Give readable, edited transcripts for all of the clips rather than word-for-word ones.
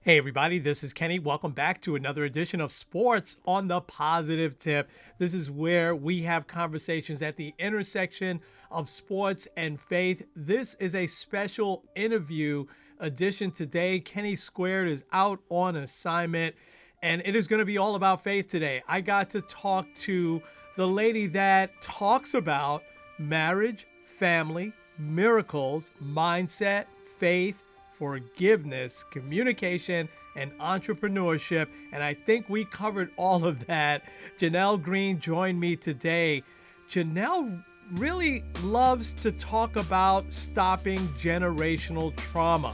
Hey, everybody, this is Kenny. Welcome back to another edition of Sports on the Positive Tip. This is where we have conversations at the intersection of sports and faith. This is a special interview edition today. Kenny Squared is out on assignment, and it is going to be all about faith today. I got to talk to the lady that talks about marriage, family, miracles, mindset, faith, forgiveness, communication, and entrepreneurship. And I think we covered all of that. Jeanell Greene joined me today. Jeanell really loves to talk about stopping generational trauma.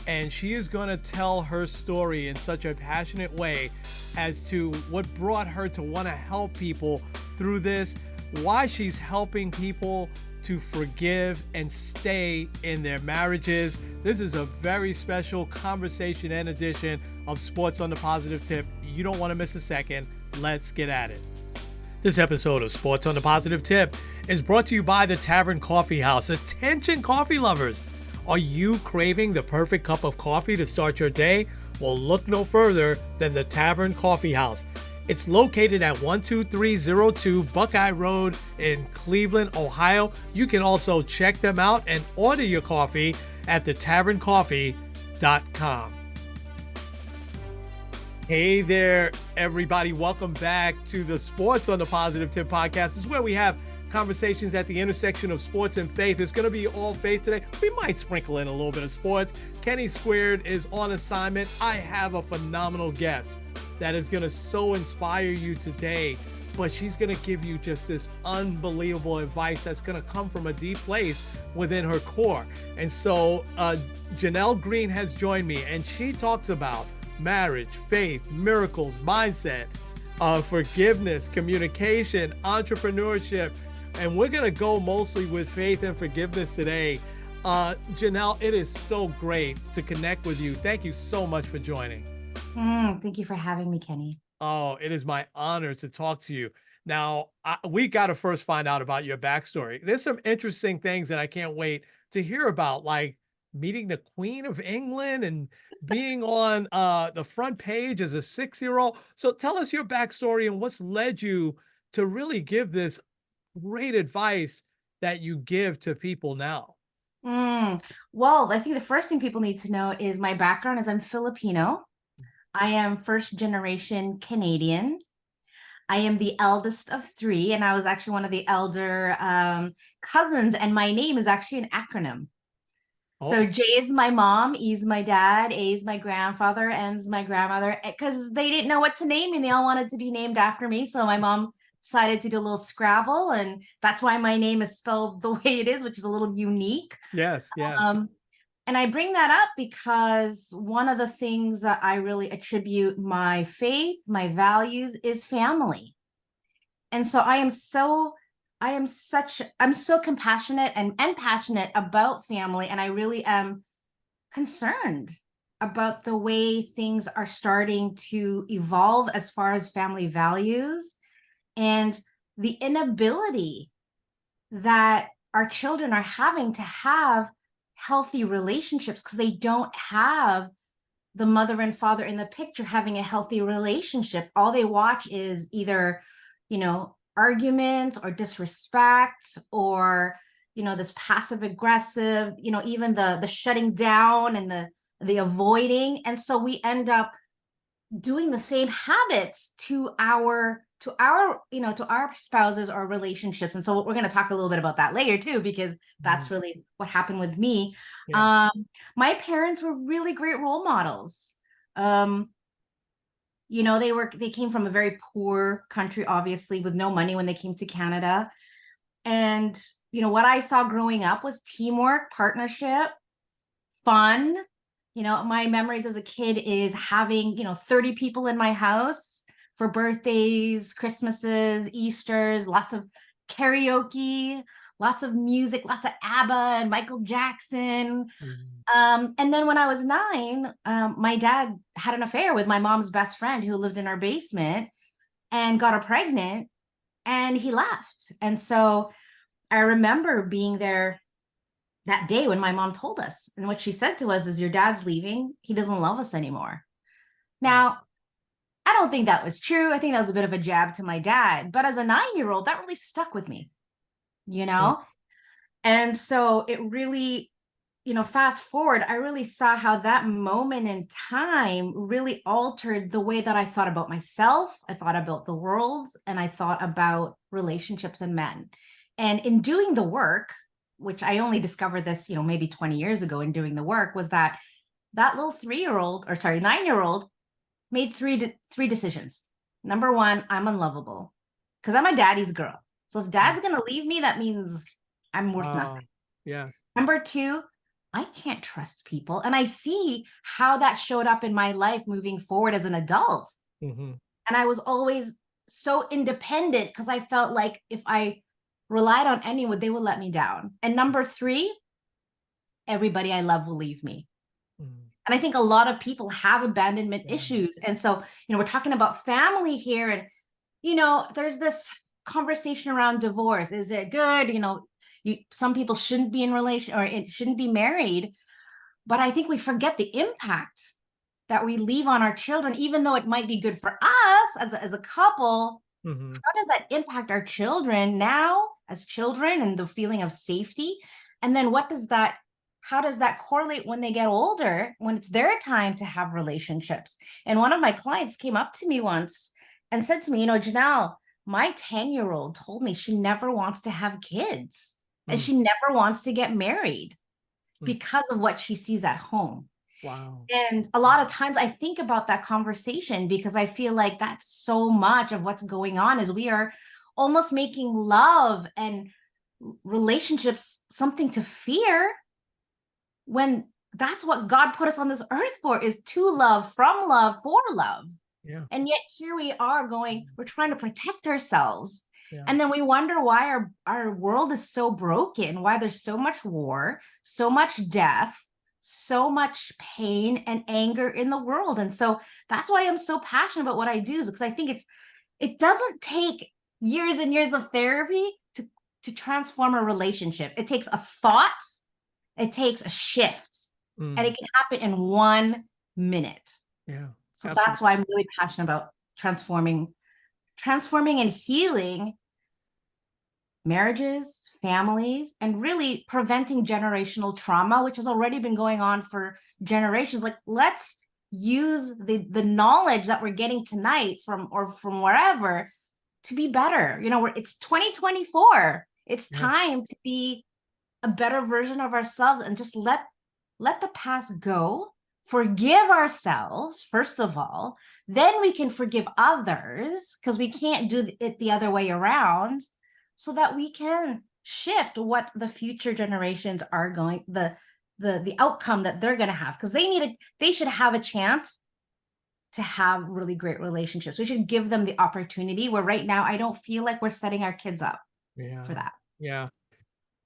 And she is going to tell her story in such a passionate way as to what brought her to want to help people through this, why she's helping people to forgive and stay in their marriages. This is a very special conversation and edition of Sports on the Positive Tip. You don't want to miss a second. Let's get at it. This episode of Sports on the Positive Tip is brought to you by the Tavern Coffee House. Attention coffee lovers. Are you craving the perfect cup of coffee to start your day? Well, look no further than the Tavern Coffee House. It's located at 12302 Buckeye Road in Cleveland, Ohio. You can also check them out and order your coffee at thetaverncoffee.com. Hey there, everybody. Welcome back to the Sports on the Positive Tip podcast. This is where we have conversations at the intersection of sports and faith. It's going to be all faith today. We might sprinkle in a little bit of sports. Kenny Squared is on assignment. I have a phenomenal guest that is going to so inspire you today, but she's going to give you just this unbelievable advice that's going to come from a deep place within her core. And so Jeanell Greene has joined me, and she talks about marriage, faith, miracles, mindset, forgiveness, communication, entrepreneurship, and we're going to go mostly with faith and forgiveness today. Jeanell, it is so great to connect with you. Thank you so much for joining. Thank you for having me, Kenny. Oh, it is my honor to talk to you. Now, we got to first find out about your backstory. There's some interesting things that I can't wait to hear about, like meeting the Queen of England and being on the front page as a 6-year-old. So tell us your backstory and what's led you to really give this great advice that you give to people now. Well, I think the first thing people need to know is my background is I'm Filipino. I am first generation Canadian. I am the eldest of three, and I was actually one of the elder cousins, and my name is actually an acronym. So J is my mom, E is my dad, A is my grandfather, N is my grandmother, because they didn't know what to name me, and they all wanted to be named after me. So my mom decided to do a little Scrabble, and that's why my name is spelled the way it is, which is a little unique. Yes, yeah. And I bring that up because one of the things that I really attribute my faith, my values, is family. And so I'm so compassionate and passionate about family. And I really am concerned about the way things are starting to evolve as far as family values and the inability that our children are having to have healthy relationships because they don't have the mother and father in the picture having a healthy relationship. All they watch is either, arguments or disrespect or, this passive aggressive, even the shutting down and the avoiding. And so we end up doing the same habits to our spouses or relationships. And so we're going to talk a little bit about that later too, because that's really what happened with me. Yeah. My parents were really great role models. They came from a very poor country, obviously, with no money when they came to Canada. And, what I saw growing up was teamwork, partnership, fun. My memories as a kid is having, 30 people in my house for birthdays, Christmases, Easters, lots of karaoke, lots of music, lots of ABBA and Michael Jackson. And then when I was 9, my dad had an affair with my mom's best friend who lived in our basement and got her pregnant, and he left. And so I remember being there that day when my mom told us. And what she said to us is, your dad's leaving. He doesn't love us anymore. Wow. Now, I don't think that was true. I think that was a bit of a jab to my dad. But as a 9-year old, that really stuck with me, you Mm, know? And so it really, fast forward, I really saw how that moment in time really altered the way that I thought about myself. I thought about the world, and I thought about relationships and men. And in doing the work, which I only discovered this, maybe 20 years ago in doing the work, was that that little 3-year-old, or sorry, 9-year-old made three decisions. Number one, I'm unlovable because I'm a daddy's girl. So if mm. dad's going to leave me, that means I'm worth nothing. Wow. Yes. Number two, I can't trust people. And I see how that showed up in my life moving forward as an adult. Hmm. And I was always so independent because I felt like if I relied on anyone, they would let me down. And number three, everybody I love will leave me. Mm. And I think a lot of people have abandonment Yeah. issues. And so, we're talking about family here. And, there's this conversation around divorce. Is it good? Some people shouldn't be in relation, or it shouldn't be married. But I think we forget the impact that we leave on our children, even though it might be good for us as a couple. Hmm. How does that impact our children now as children, and the feeling of safety? And then how does that correlate when they get older, when it's their time to have relationships? And one of my clients came up to me once and said to me, Jeanell, my 10-year-old told me she never wants to have kids and Mm. she never wants to get married Mm. because of what she sees at home. Wow. And a lot of times I think about that conversation because I feel like that's so much of what's going on, is we are almost making love and relationships something to fear, when that's what God put us on this earth for, is to love, from love, for love. Yeah. And yet here we are we're trying to protect ourselves. Yeah. And then we wonder why our world is so broken, why there's so much war, so much death, so much pain and anger in the world. And so that's why I'm so passionate about what I do, is because I think it doesn't take years and years of therapy to transform a relationship. It takes a thought, it takes a shift, and Mm. it can happen in 1 minute. Yeah. So that's Absolutely. why I'm really passionate about transforming and healing marriages, families, and really preventing generational trauma, which has already been going on for generations. Like, let's use the knowledge that we're getting tonight from wherever to be better. It's 2024. It's Yeah. time to be a better version of ourselves, and just let the past go, forgive ourselves first of all, then we can forgive others, because we can't do it the other way around, so that we can shift what the future generations are going the outcome that they're going to have, because they should have a chance to have really great relationships. We should give them the opportunity, where right now I don't feel like we're setting our kids up for Yeah. that. Yeah.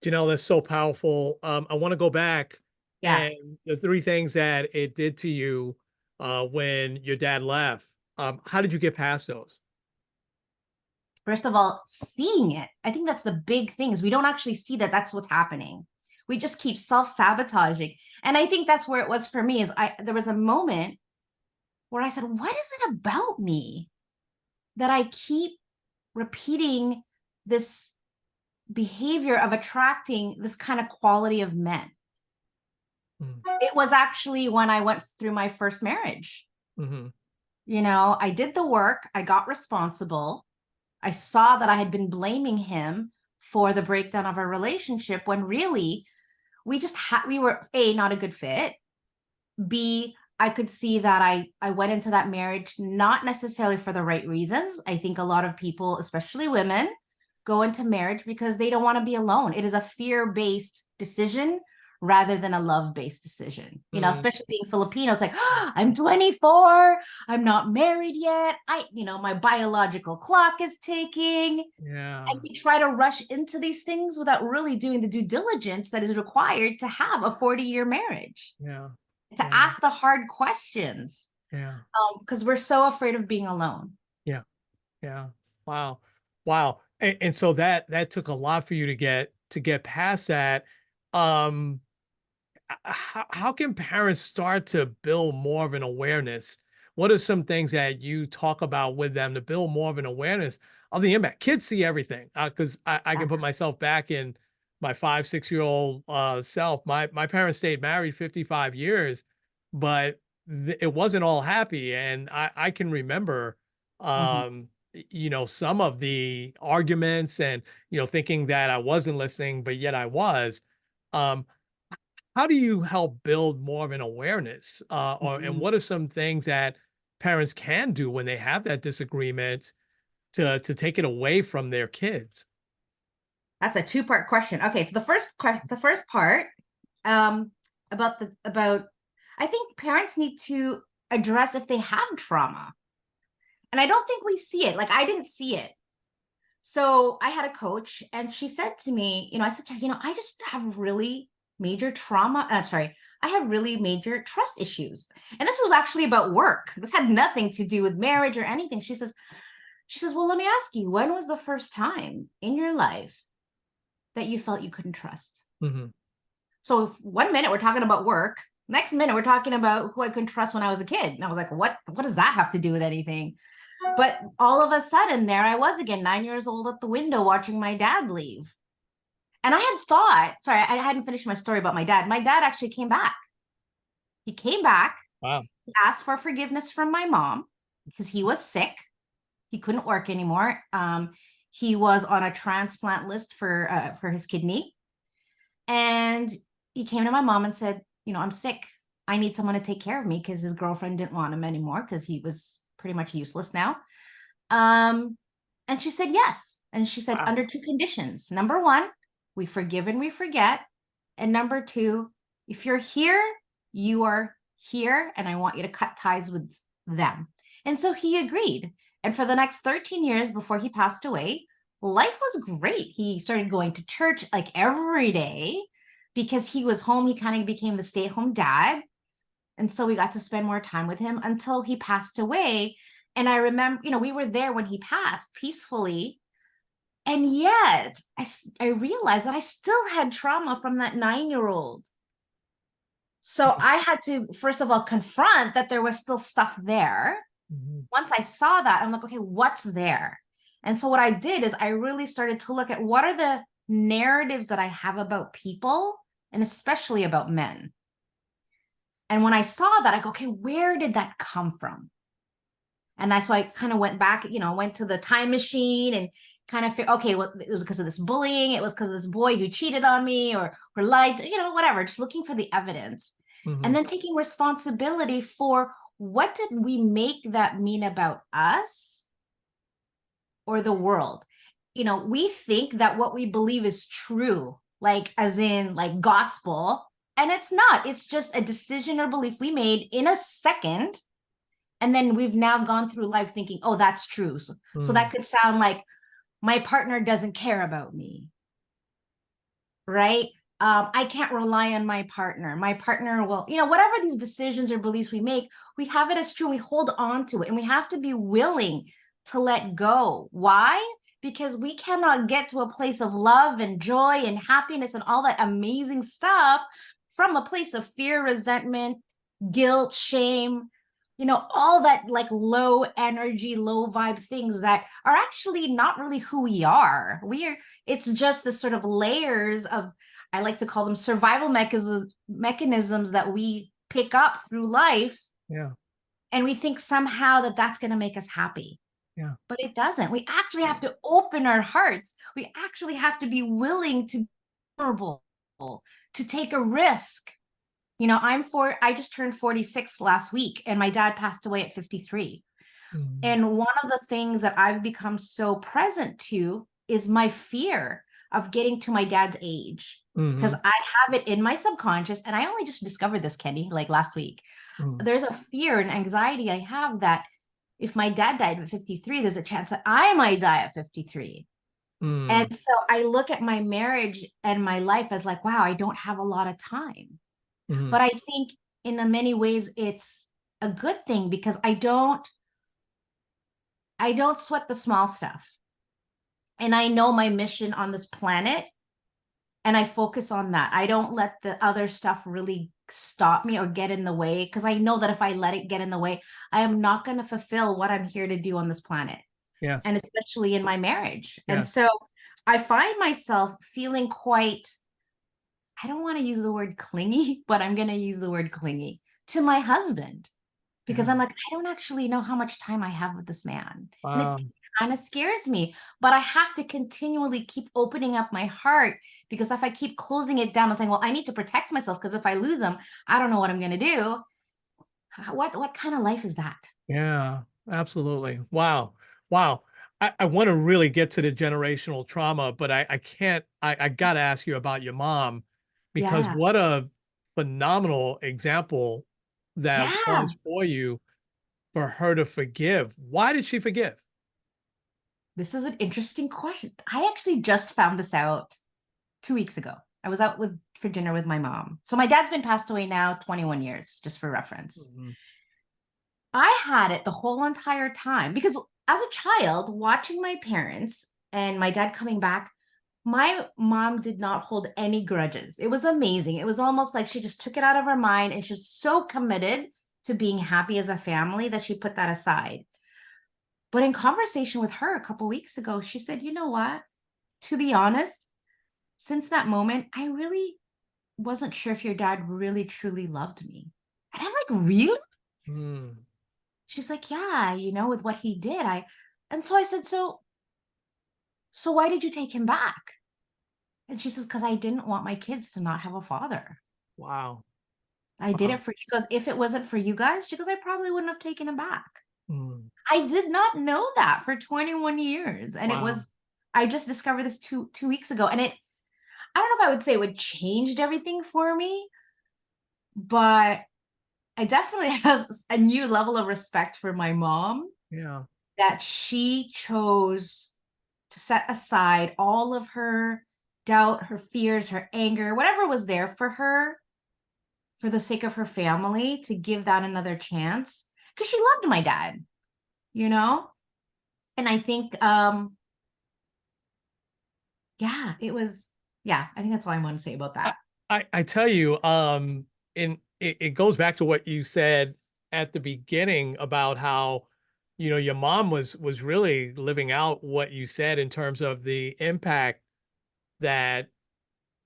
That's so powerful. I want to go back, Yeah. and the three things that it did to you when your dad left. How did you get past those? First of all, seeing it. I think that's the big thing, is we don't actually see that that's what's happening. We just keep self-sabotaging. And I think that's where it was for me, is there was a moment where I said, what is it about me that I keep repeating this behavior of attracting this kind of quality of men? Mm. It was actually when I went through my first marriage. Hmm. I did the work, I got responsible. I saw that I had been blaming him for the breakdown of our relationship, when really we were A, not a good fit. B, I could see that I went into that marriage not necessarily for the right reasons. I think a lot of people, especially women, go into marriage because they don't want to be alone. It is a fear-based decision rather than a love-based decision. Mm. Especially being Filipino, it's like, oh, I'm 24, I'm not married yet. My biological clock is ticking. Yeah. And we try to rush into these things without really doing the due diligence that is required to have a 40-year marriage, Yeah. to Yeah. ask the hard questions, Yeah. because we're so afraid of being alone. Yeah. Yeah. Wow. Wow. And so that took a lot for you to get past that. um how can parents start to build more of an awareness? What are some things that you talk about with them to build more of an awareness of the impact? Kids see everything because I Yeah. can put myself back in my 5, 6 year old self. My parents stayed married 55 years, but it wasn't all happy. And I can remember, Mhm. some of the arguments and, thinking that I wasn't listening, but yet I was. Um, how do you help build more of an awareness, and Mhm. what are some things that parents can do when they have that disagreement to take it away from their kids? That's a two-part question. Okay, so the first part, um, about I think parents need to address if they have trauma. And I don't think we see it. Like I didn't see it. So I had a coach and she said to me, I said to her, I just have really major trauma. Sorry, I have really major trust issues. And this was actually about work. This had nothing to do with marriage or anything. She says, well, let me ask you, when was the first time in your life that you felt you couldn't trust? Mhm. So if 1 minute we're talking about work, next minute we're talking about who I couldn't trust when I was a kid. And I was like, what does that have to do with anything? But all of a sudden, there I was again, 9 years old at the window watching my dad leave. And I had thought, sorry, I hadn't finished my story about my dad. My dad actually came back. He came back, Wow. he asked for forgiveness from my mom because he was sick. He couldn't work anymore. He was on a transplant list for his kidney. And he came to my mom and said, I'm sick. I need someone to take care of me because his girlfriend didn't want him anymore because he was pretty much useless now. Um, and she said yes. And she said, Wow. under two conditions. Number one, we forgive and we forget. And number two, if you're here, you are here. And I want you to cut ties with them. And so he agreed. And for the next 13 years before he passed away, life was great. He started going to church like every day because he was home. He kind of became the stay-at-home dad. And so we got to spend more time with him until he passed away. And I remember, we were there when he passed peacefully. And yet I realized that I still had trauma from that 9-year-old. So I had to, first of all, confront that there was still stuff there. Mhm. Once I saw that, I'm like, okay, what's there? And so what I did is I really started to look at what are the narratives that I have about people and especially about men. And when I saw that, I go, okay, where did that come from? And so I kind of went back, went to the time machine and kind of figured, okay, well, it was because of this bullying. It was because of this boy who cheated on me or lied, whatever, just looking for the evidence. And Mhm. then taking responsibility for what did we make that mean about us or the world? We think that what we believe is true, like as in like gospel, and it's not. It's just a decision or belief we made in a second and then we've now gone through life thinking, oh, that's true. So that Mhm. could sound like my partner doesn't care about me, right? I can't rely on my partner. My partner will, whatever these decisions or beliefs we make, we have it as true. We hold on to it and we have to be willing to let go. Why? Because we cannot get to a place of love and joy and happiness and all that amazing stuff from a place of fear, resentment, guilt, shame, all that like low energy, low vibe things that are actually not really who we are. It's just the sort of layers of, I like to call them survival mechanisms that we pick up through life. Yeah. And we think somehow that that's going to make us happy, Yeah. but it doesn't. We actually have to open our hearts. We actually have to be willing to be vulnerable, to take a risk. I just turned 46 last week and my dad passed away at 53. Mhm. And one of the things that I've become so present to is my fear of getting to my dad's age. Because Mhm. I have it in my subconscious, and I only just discovered this, Kenny, like last week. Mhm. There's a fear and anxiety I have that if my dad died at 53, there's a chance that I might die at 53. Mhm. And so I look at my marriage and my life as like, wow, I don't have a lot of time. Mhm. But I think in many ways it's a good thing because I don't sweat the small stuff. And I know my mission on this planet. and I focus on that. I don't let the other stuff really stop me or get in the way, because I know that if I let it get in the way, I am not going to fulfill what I'm here to do on this planet, Yes. and especially in my marriage. And Yes. so I find myself feeling quite, I don't want to use the word clingy, but I'm going to use the word clingy to my husband, because Yeah. I'm like, I don't actually know how much time I have with this man. And it Wow. kind of scares me, but I have to continually keep opening up my heart, because if I keep closing it down and saying, well, I need to protect myself because if I lose him, I don't know what I'm going to do. What kind of life is that? Yeah, absolutely. Wow. Wow. I want to really get to the generational trauma, but I can't, I got to ask you about your mom because Yeah. what a phenomenal example that Yeah. was for you for her to forgive. Why did she forgive? This is an interesting question. I actually just found this out 2 weeks ago. I was out with for dinner with my mom. So my dad's been passed away now 21 years, just for reference. Mhm. I had it the whole entire time because as a child, watching my parents and my dad coming back, my mom did not hold any grudges. It was amazing. It was almost like she just took it out of her mind, and she was so committed to being happy as a family that she put that aside. But in conversation with her a couple weeks ago, she said, "You know what? To be honest, since that moment, I really wasn't sure if your dad really truly loved me." And I'm like, "Really?" Mm, She's like, "Yeah, with what he did, I." And so I said, "So why did you take him back?" And she says, "Because I didn't want my kids to not have a father. wow. I did Wow. it for," she goes, "if it wasn't for you guys," she goes, "I probably wouldn't have taken him back." Mm, I did not know that for 21 years. And it wow. was, I just discovered this two weeks ago. And I don't know if I would say it would changed everything for me, but I definitely has a new level of respect for my mom, Yeah. that she chose to set aside all of her doubt, her fears, her anger, whatever was there for her, for the sake of her family, to give that another chance, because she loved my dad, you know? And I think yeah, it was, yeah, I think that's all I want to say about I, that. I tell you, and it goes back to what you said at the beginning about how, your mom was really living out what you said in terms of the impact that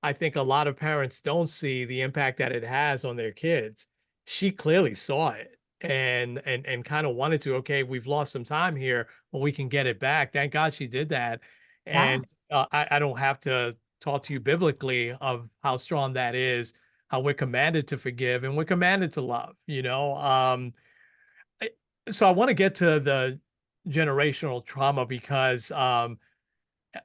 I think a lot of parents don't see the impact that it has on their kids. She clearly saw it and kind of wanted to, okay, we've lost some time here, but we can get it back. Thank God she did that. Yeah. And I don't have to talk to you biblically of how strong that is, how we're commanded to forgive and we're commanded to love. I- so I want to get to the generational trauma because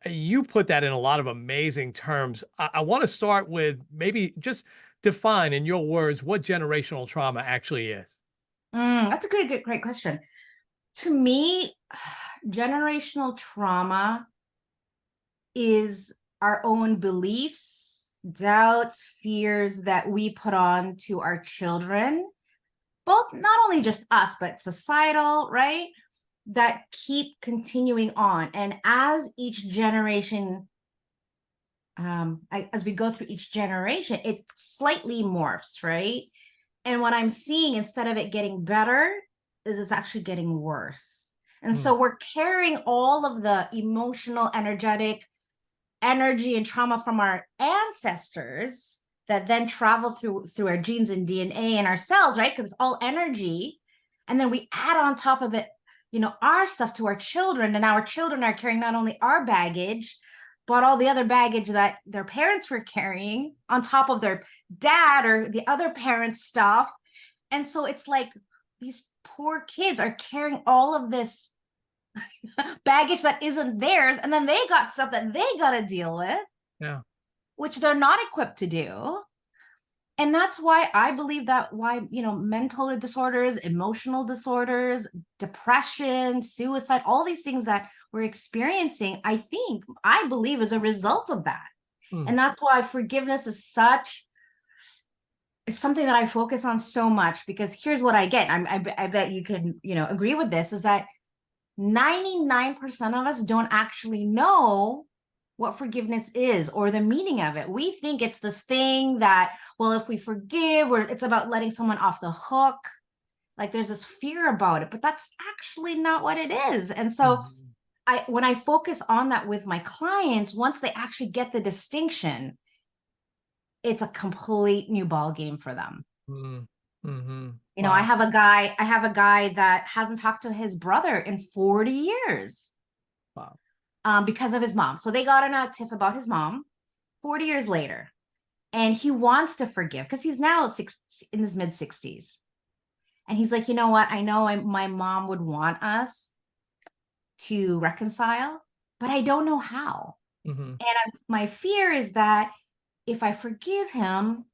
you put that in a lot of amazing terms. I want to start with maybe just define in your words what generational trauma actually is. That's a great question. To me, generational trauma is our own beliefs, doubts, fears that we put on to our children, both not only just us, but societal, right? That keep continuing on. And as each generation, as we go through each generation, it slightly morphs, right? And what I'm seeing, instead of it getting better, is it's actually getting worse. And Mm, so we're carrying all of the emotional, energetic energy and trauma from our ancestors that then travel through our genes and DNA and our cells, right? Because it's all energy. And then we add on top of it, our stuff to our children. And our children are carrying not only our baggage, but all the other baggage that their parents were carrying on top of their dad or the other parents' stuff. And so it's like these poor kids are carrying all of this baggage that isn't theirs. And then they got stuff that they got to deal with, yeah. which they're not equipped to do. And that's why I believe that why, mental disorders, emotional disorders, depression, suicide, all these things that we're experiencing, I believe is a result of that. Mm, And that's why forgiveness is it's something that I focus on so much, because here's what I get. I bet you can, agree with this, is that 99% of us don't actually know what forgiveness is or the meaning of it. We think it's this thing that, well, if we forgive, or it's about letting someone off the hook. Like there's this fear about it, but that's actually not what it is. And so Mhm. when I focus on that with my clients, once they actually get the distinction, it's a complete new ball game for them. Mm. Mhm. You know, Wow. I have a guy that hasn't talked to his brother in 40 years Wow. because of his mom. So they got in a tiff about his mom 40 years later. And he wants to forgive because he's now in his mid 60s. And he's like, you know what? I know my mom would want us to reconcile, but I don't know how. Mhm. And my fear is that if I forgive him,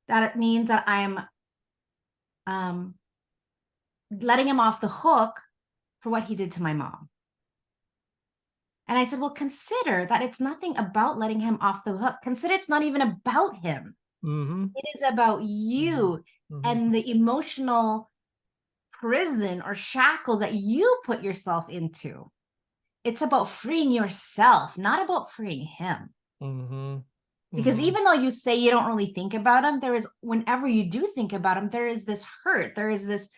that it means that I'm um, letting him off the hook for what he did to my mom. And I said, well, consider that it's nothing about letting him off the hook. Consider it's not even about him. Mhm. It is about Mhm. you Mhm. and the emotional prison or shackles that you put yourself into. It's about freeing yourself, not about freeing him. Mhm. Because Mhm. even though you say you don't really think about him, there is, whenever you do think about him, there is this hurt, there is this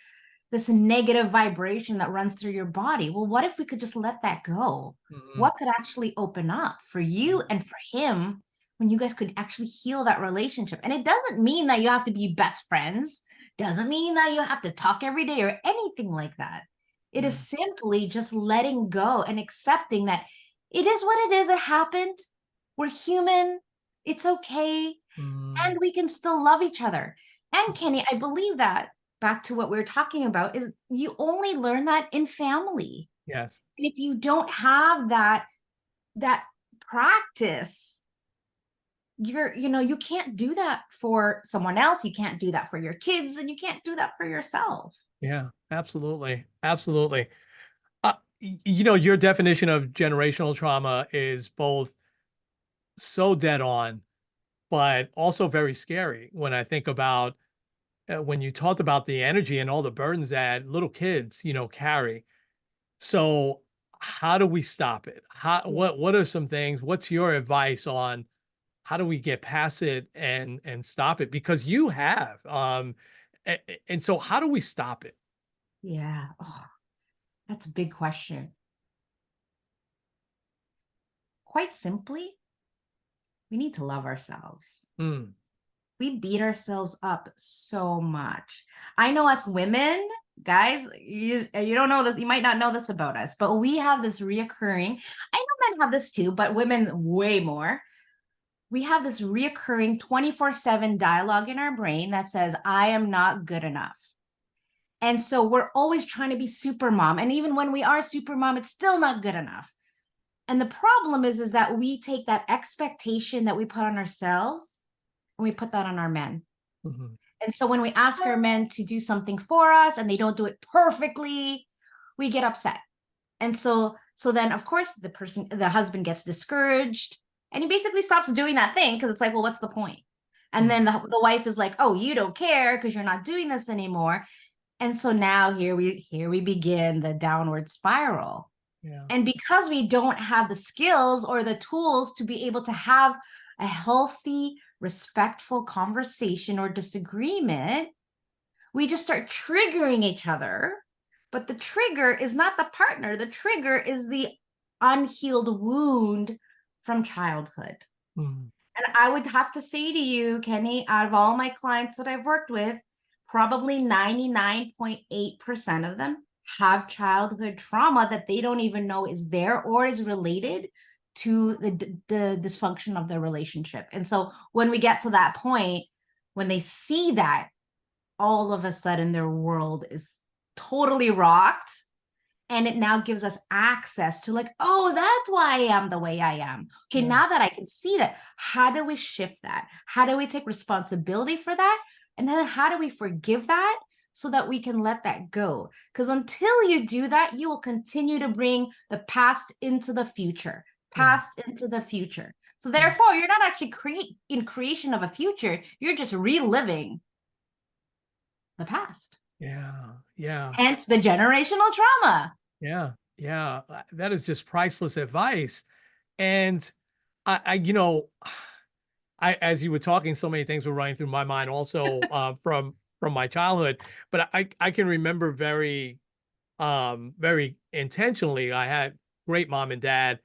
negative vibration that runs through your body. Well, what if we could just let that go? Mhm. What could actually open up for you and for him when you guys could actually heal that relationship? And it doesn't mean that you have to be best friends, doesn't mean that you have to talk every day or anything like that. It is Yeah. simply just letting go and accepting that it is what it is. It happened. We're human. It's okay. And Mhm. we can still love each other. And Kenny, I believe that, back to what we are talking about, is you only learn that in family. Yes. And if you don't have that practice, you can't do that for someone else. You can't do that for your kids, and you can't do that for yourself. Yeah. Absolutely. Absolutely. Your definition of generational trauma is both so dead on, but also very scary when I think about when you talked about the energy and all the burdens that little kids, carry. So, how do we stop it? How Yeah. what are some things? What's your advice on how do we get past it and stop it? Because you have, and so how do we stop it? Yeah. Oh, that's a big question. Quite simply, we need to love ourselves. Mm, We beat ourselves up so much. I know us women, guys, you don't know this, you might not know this about us, but we have this reoccurring. I know men have this too, but women way more. We have this reoccurring 24/7 dialogue in our brain that says, I am not good enough. And so we're always trying to be super mom. And even when we are super mom, it's still not good enough. And the problem is that we take that expectation that we put on ourselves and we put that on our men. mhm, And so when we ask our men to do something for us and they don't do it perfectly, we get upset. And so then of course the husband gets discouraged and he basically stops doing that thing because it's like, well, what's the point? And mm, then the wife is like, oh, you don't care because you're not doing this anymore. And so now here we begin the downward spiral. yeah, And because we don't have the skills or the tools to be able to have a healthy, respectful conversation or disagreement, we just start triggering each other. But the trigger is not the partner, the trigger is the unhealed wound from childhood. mm, And I would have to say to you, Kenny, out of all my clients that I've worked with, probably 99.8% of them have childhood trauma that they don't even know is there or is related to the dysfunction of their relationship. And so when we get to that point, when they see that, all of a sudden their world is totally rocked, and it now gives us access to, like, oh, that's why I am the way I am. Okay, yeah, now that I can see that, how do we shift that? How do we take responsibility for that? And then how do we forgive that so that we can let that go? Because until you do that, you will continue to bring the past into the future, mm, past into the future. So mm, therefore, you're not actually in creation of a future, you're just reliving the past. yeah, yeah, Hence the generational trauma. yeah, yeah. That is just priceless advice. And you know, as you were talking, so many things were running through my mind also from my childhood. But I can remember very intentionally. I had great mom and dad,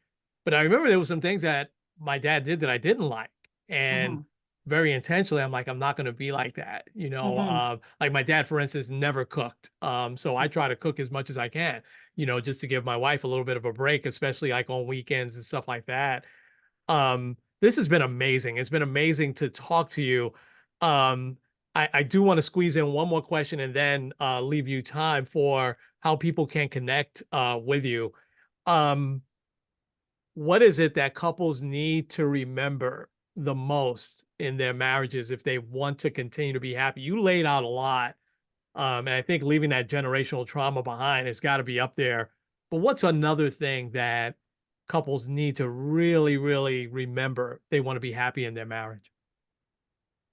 but I remember there was some things that my dad did that I didn't like, and Hmm. very intentionally, I'm like, I'm not going to be like that, you know. Hmm. Like my dad, for instance, never cooked, so I try to cook as much as I can, you know, just to give my wife a little bit of a break, especially like on weekends and stuff like that. This has been amazing. It's been amazing to talk to you. Um, I do want to squeeze in one more question and then leave you time for how people can connect with you. Um, what is it that couples need to remember the most in their marriages if they want to continue to be happy? You laid out a lot. And I think leaving that generational trauma behind has got to be up there. But what's another thing that couples need to really, really remember if they want to be happy in their marriage?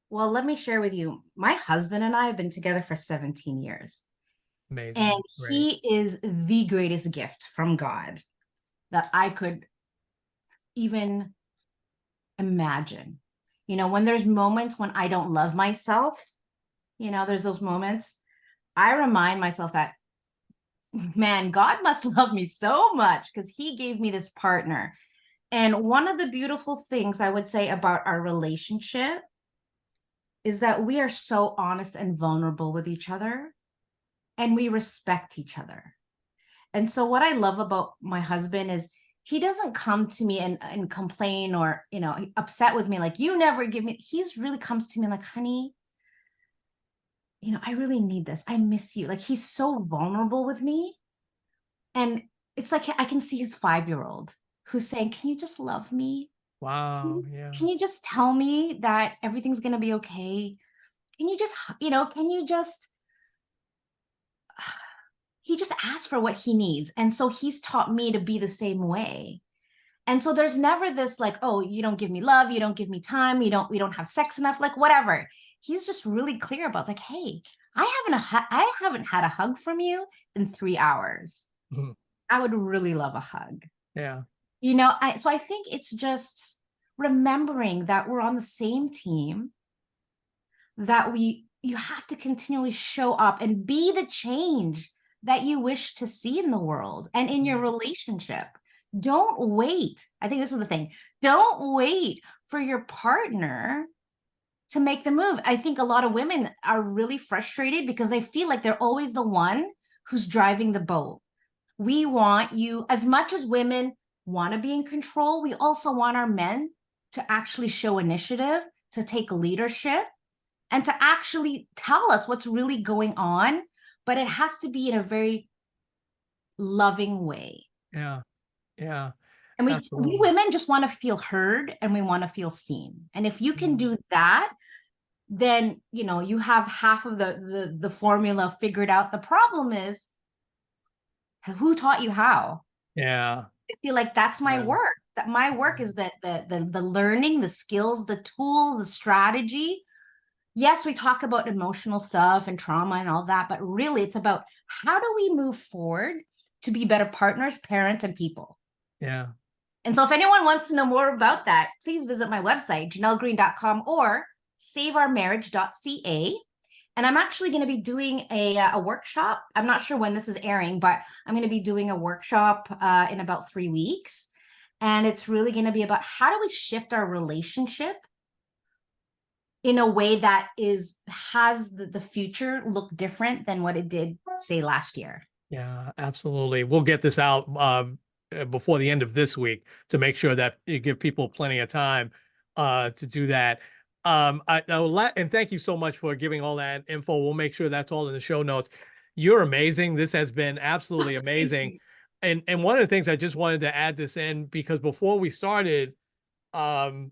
Well, let me share with you. My husband and I have been together for 17 years, and Amazing. Great. he is the greatest gift from God that I could even imagine. You know, when there's moments when I don't love myself, you know, there's those moments. I remind myself that, man, God must love me so much because he gave me this partner. And one of the beautiful things I would say about our relationship is that we are so honest and vulnerable with each other, and we respect each other. And so what I love about my husband is he doesn't come to me and complain or, you know, upset with me like, you never give me. He's really comes to me like, honey, you know, I really need this. I miss you. Like he's so vulnerable with me. And it's like I can see his 5-year-old who's saying, can you just love me? Wow. Yeah. Can you just tell me that everything's going to be okay? Can you just, you know, can you just, he just asks for what he needs. And so he's taught me to be the same way. And so there's never this like, oh, you don't give me love, you don't give me time, we don't have sex enough, like whatever. He's just really clear about like, hey, I haven't had a hug from you in 3 hours. Mhm. I would really love a hug. Yeah. You know, so I think it's just remembering that we're on the same team, that you have to continually show up and be the change that you wish to see in the world and in your relationship. Don't wait. I think this is the thing. Don't wait for your partner to make the move. I think a lot of women are really frustrated because they feel like they're always the one who's driving the boat. We want you, as much as women want to be in control, we also want our men to actually show initiative, to take leadership, and to actually tell us what's really going on. But it has to be in a very loving way. Yeah. Yeah. And we Absolutely. women just want to feel heard and we want to feel seen. And if you can Mm. do that, then you know you have half of the formula figured out. The problem is who taught you how? Yeah. I feel like that's my Yeah. work. That my work is that the learning, the skills, the tools, the strategy. Yes, we talk about emotional stuff and trauma and all that, but really it's about how do we move forward to be better partners, parents, and people. Yeah. And so if anyone wants to know more about that, please visit my website, JeanellGreene.com or saveourmarriage.ca. And I'm actually going to be doing a workshop. I'm not sure when this is airing, but I'm going to be doing a workshop in about 3 weeks. And it's really going to be about how do we shift our relationship in a way that has the future look different than what it did, say, last year. Yeah, absolutely. We'll get this out before the end of this week to make sure that you give people plenty of time to do that. And thank you so much for giving all that info. We'll make sure that's all in the show notes. You're amazing. This has been absolutely Thank amazing. you. And one of the things I just wanted to add this in because before we started, um,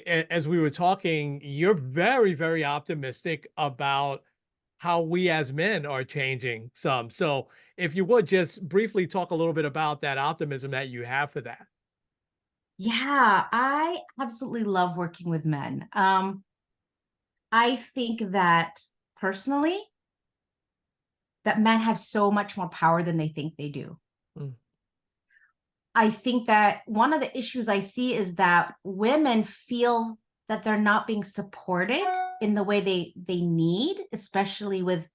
as we were talking, you're very, very optimistic about how we as men are changing some. So if you would just briefly talk a little bit about that optimism that you have for that. Yeah, I absolutely love working with men. I think that personally, that men have so much more power than they think they do. Mm. I think that one of the issues I see is that women feel that they're not being supported in the way they need, especially with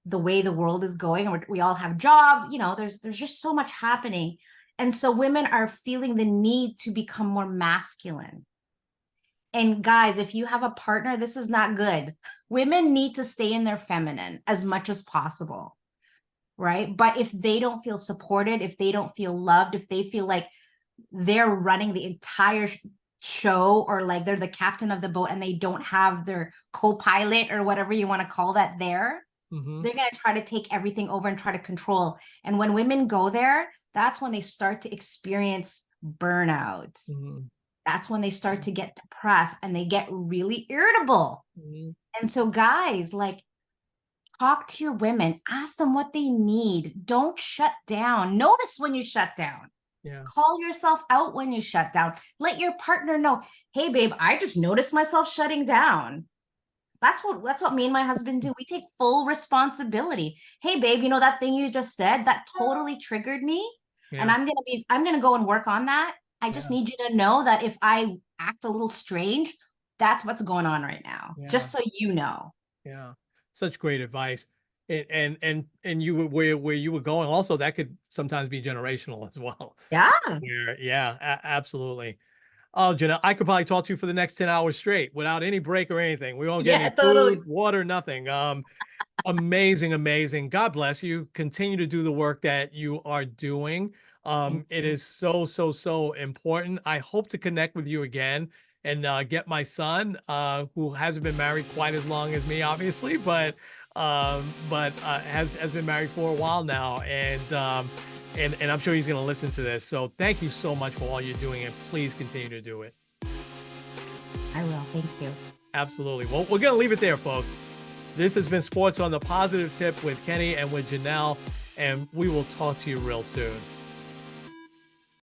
the way the world is going. We all have jobs, there's just so much happening. And so women are feeling the need to become more masculine. And guys, if you have a partner, this is not good. Women need to stay in their feminine as much as possible, right? But if they don't feel supported, if they don't feel loved, if they feel like they're running the entire show, or like they're the captain of the boat and they don't have their co-pilot or whatever you want to call that there, Mm-hmm. they're going to try to take everything over and try to control. And when women go there, that's when they start to experience burnout. Mm-hmm. That's when they start to get depressed and they get really irritable. Mm-hmm. And so, guys, like, talk to your women, ask them what they need. Don't shut down. Notice when you shut down. Yeah. Call yourself out when you shut down. Let your partner know, hey, babe, I just noticed myself shutting down. That's what me and my husband do. We take full responsibility. Hey, babe, that thing you just said, that totally triggered me. And Yeah. I'm gonna go and work on that. I just Yeah. need you to know that if I act a little strange, that's what's going on right now. Yeah. Just so you know. Yeah. Such great advice. And you were where you were going also, that could sometimes be generational as well. Yeah. Where yeah, absolutely. Oh, Jeanell, I could probably talk to you for the next 10 hours straight without any break or anything. We won't get Yeah, any totally. food, water, nothing. Amazing, amazing. God bless you. Continue to do the work that you are doing. Thank It you. is so, so, so important. I hope to connect with you again and get my son, who hasn't been married quite as long as me, obviously, but has been married for a while now, and I'm sure he's going to listen to this. So thank you so much for all you're doing, and please continue to do it. I will. Thank you. Absolutely. Well, we're going to leave it there, folks. This has been Sports on the Positive Tip with Kenny and with Jeanell, and we will talk to you real soon.